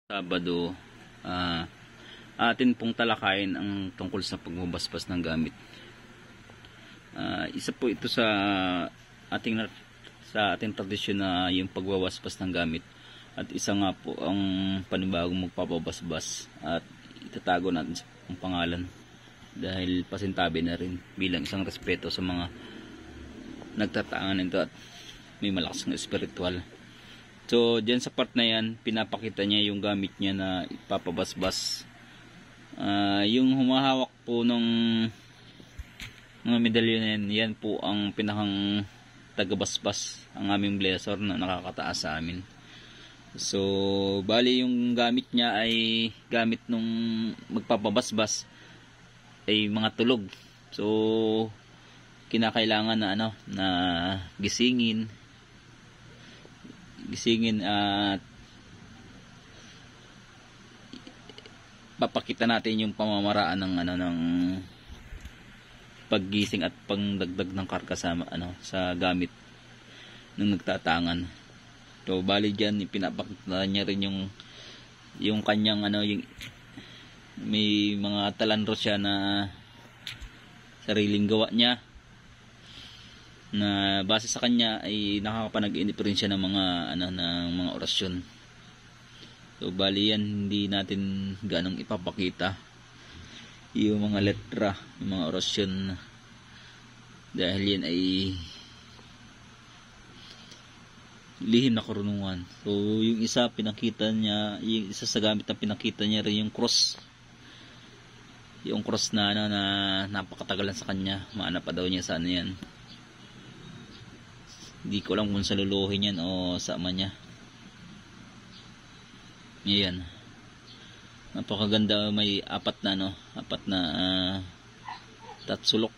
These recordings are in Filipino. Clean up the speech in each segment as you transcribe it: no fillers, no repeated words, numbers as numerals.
Sabado, atin pong talakayin ang tungkol sa pagbabasbas ng gamit. Isa po ito sa ating tradisyon na yung pagbabasbas ng gamit. At isa nga po ang panibagong magpapabasbas at itatago natin sa pangalan dahil pasintabi na rin bilang isang respeto sa mga nagtatangan nito at may malakas ng espiritual. So, dyan sa part na yan, pinapakita niya yung gamit niya na ipapabasbas. Yung humahawak po ng mga medalyon na yan, yan po ang pinakang tagabasbas, ang aming blessor na nakakataas sa amin. So, bali yung gamit niya ay gamit nung magpapabasbas ay mga tulog. So, kinakailangan na na gisingin at papakita natin yung pamamaraan ng paggising at pangdagdag ng karga sa gamit ng nagtatangan. So bali diyan ipinapakita niya rin yung kanyang may mga talanro siya na sariling gawa niya na base sa kanya ay nakakapanag-indifference siya ng mga orasyon. So bali yan hindi natin ganong ipapakita yung mga letra, yung mga orasyon dahil yan ay lihim na karunungan. So yung isa pinakita niya, yung isa sa gamit na pinakita niya rin yung cross. Yung cross na na napakatagalan sa kanya, maana pa daw niya sa yan. Hindi ko alam kung sa luluhin yan o sa ama niya. Ayan. Napakaganda, may apat na tatsulok.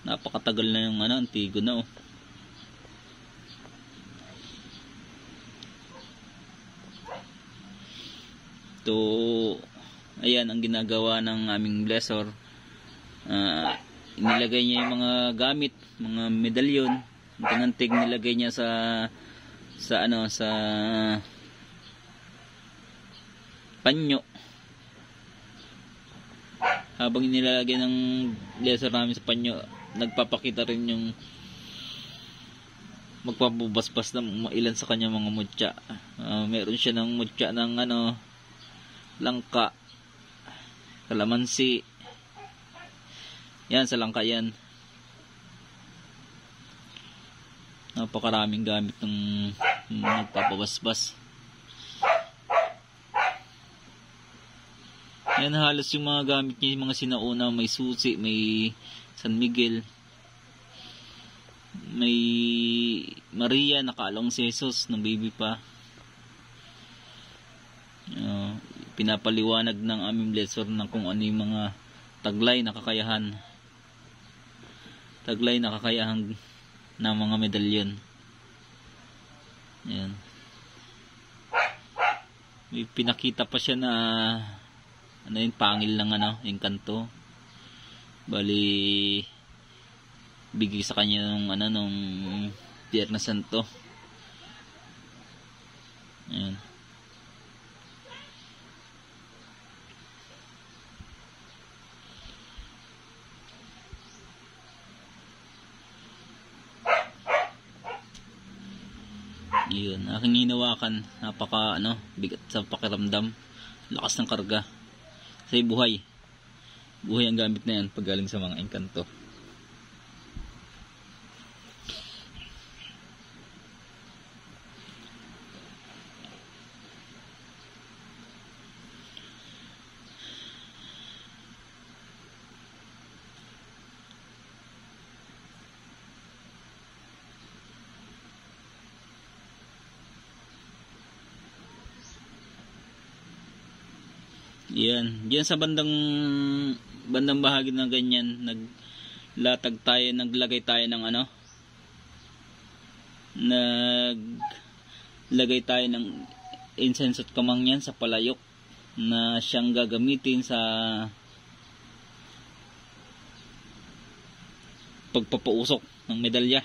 Napakatagal na yung antigo na To ayan ang ginagawa ng aming blessor. Inilagay niya yung mga gamit, mga medalyon, tinantig nilagay niya sa panyo. Habang nilalagay ng blessor namin sa panyo, nagpapakita rin yung magpapabasbas ng ilan sa kanya mga mutya. Meron siya ng mutya ng langka, kalamansi. Yan, sa langka yan. Napakaraming gamit ng nagpapabasbas. Yan, halos yung mga gamit niya, yung mga sinauna, may susi, may San Miguel, may Maria, nakaalong si Jesus ng baby pa. Pinapaliwanag ng aming blessor ng kung ano yung mga taglay na kakayahan ng mga medalyon. Ayan. May pinakita pa siya na yung pangil ng yung kanto. Bali bigay sa kanya nung Biyernes Santo. Ayan. Yun, aking hinawakan, napaka bigat sa pakiramdam, lakas ng karga. Kasi buhay ang gamit na yan pag galing sa mga engkanto. Yan, diyan sa bandang bahagi na ganyan, naglagay tayo ng incense at kamangyan sa palayok na siyang gagamitin sa pagpapausok ng medalya.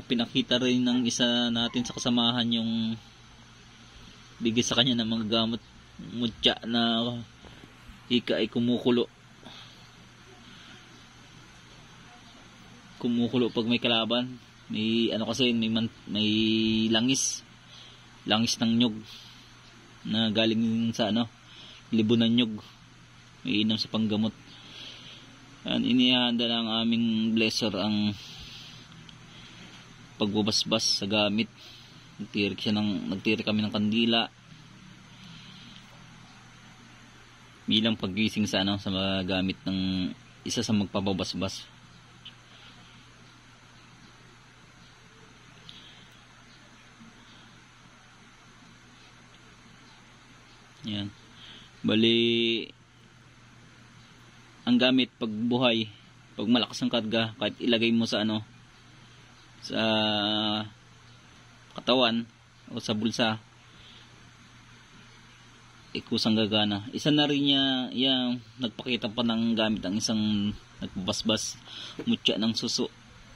Pinakita rin ng isa natin sa kasamahan yung bigay sa kanya ng mga gamot mutya na ika ay kumukulo pag may kalaban. May ano kasi may langis ng nyug na galing sa libo ng nyug, may inom sa panggamot. Inihanda ng aming blesser ang pagbubasbas sa gamit. Nagtirik kami ng kandila bilang paggising sa sa gamit ng isa sa magpapabasbas. Yan. Bali, ang gamit pag buhay, pag malakas ang karga, kahit ilagay mo sa sa katawan o sa bulsa, kusang gagana. Isa na rin niya nagpakita pa ng gamit ang isang nagbasbas, mutya ng suso.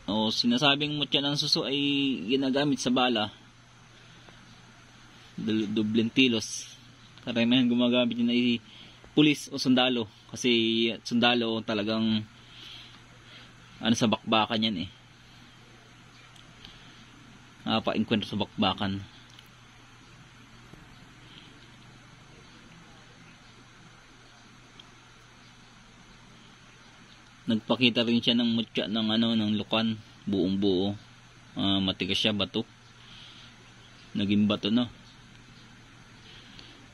O sinasabing mutya ng suso ay ginagamit sa bala, dubleng tilos. Karamihan gumagamit yun ay pulis o sundalo, kasi sundalo talagang sa bakbakan yan pa-enkwentro sa bakbakan. Nagpakita rin siya ng mutya ng lukan, buong buo. Matigas siya, bato, naging bato na.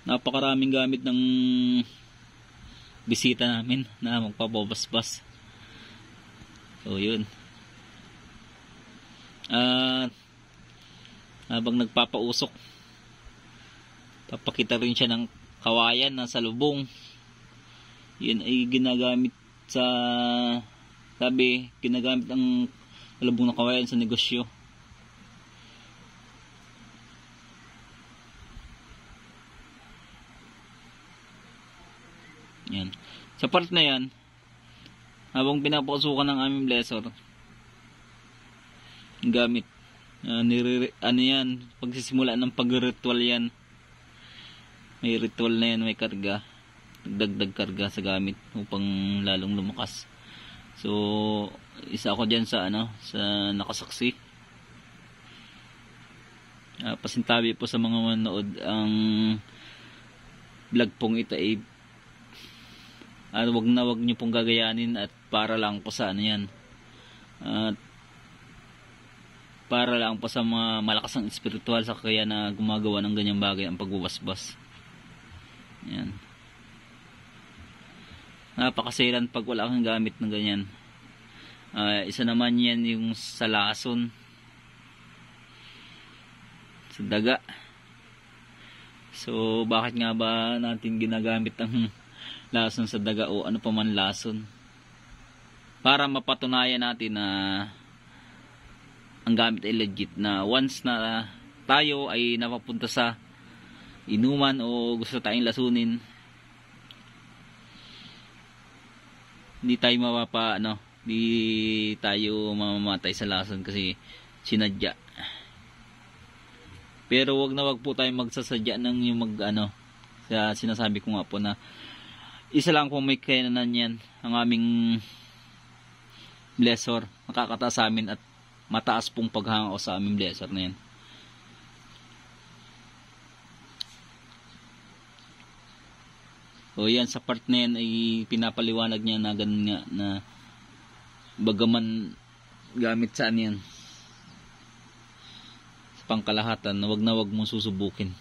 Napakaraming gamit ng bisita namin na magpapabasbas. So yun. Habang nagpapausok, papakita rin siya ng kawayan na salubong. Yun ay ginagamit ginagamit ang salubong ng kawayan sa negosyo. Yan. Sa part na yan, habang pinapausukan ng aming blesser, gamit, yan, pagsisimula ng pag-ritual yan, may ritual na yan, may karga, dagdag karga sa gamit upang lalong lumakas. So, isa ako dyan sa sa nakasaksi. Pasintabi po sa mga manood, ang vlog pong ito ay wag nyo pong gagayanin, at para lang po sa yan, at para lang po sa mga malakas ang espiritual sa kaya na gumagawa ng ganyang bagay, ang pagbubasbas. Yan. Napakasiran pag wala kang gamit ng ganyan. Isa naman yan yung sa lason, sa daga. So bakit nga ba natin ginagamit ang lason sa daga o ano pa man lason? Para mapatunayan natin na ang gamit ay legit, na once na tayo ay napapunta sa inuman o gusto tayong lasunin, hindi tayo hindi tayo mamamatay sa lason kasi sinadya. Pero wag po tayo magsasadya ng yung sa sinasabi ko nga po na isa lang po may kailangan yan, ang aming blesser. Nakakataas sa amin at mataas pong paghanga sa aming blesser na yan. O yan, sa part na yan ay pinapaliwanag niya na ganun nga, na bagaman gamit saan yan, sa pangkalahatan, na wag mong susubukin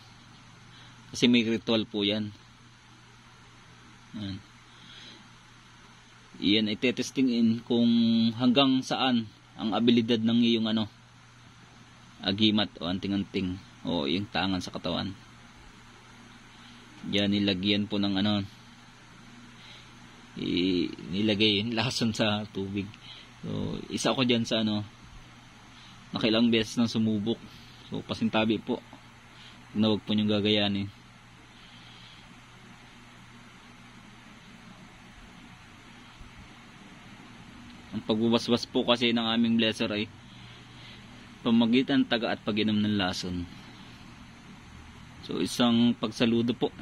kasi may ritual po yan. Yan ay tetestingin kung hanggang saan ang abilidad ng iyong agimat o anting-anting o yung tangan sa katawan. Yan, nilagyan po ng nilagay yung lason sa tubig. So isa ako dyan sa nakailang beses nang sumubok. So pasintabi po na huwag po niyong gagayanin. Ang pagbubasbas po kasi ng aming blesser ay pamagitan taga at pag-inom ng lason. So isang pagsaludo po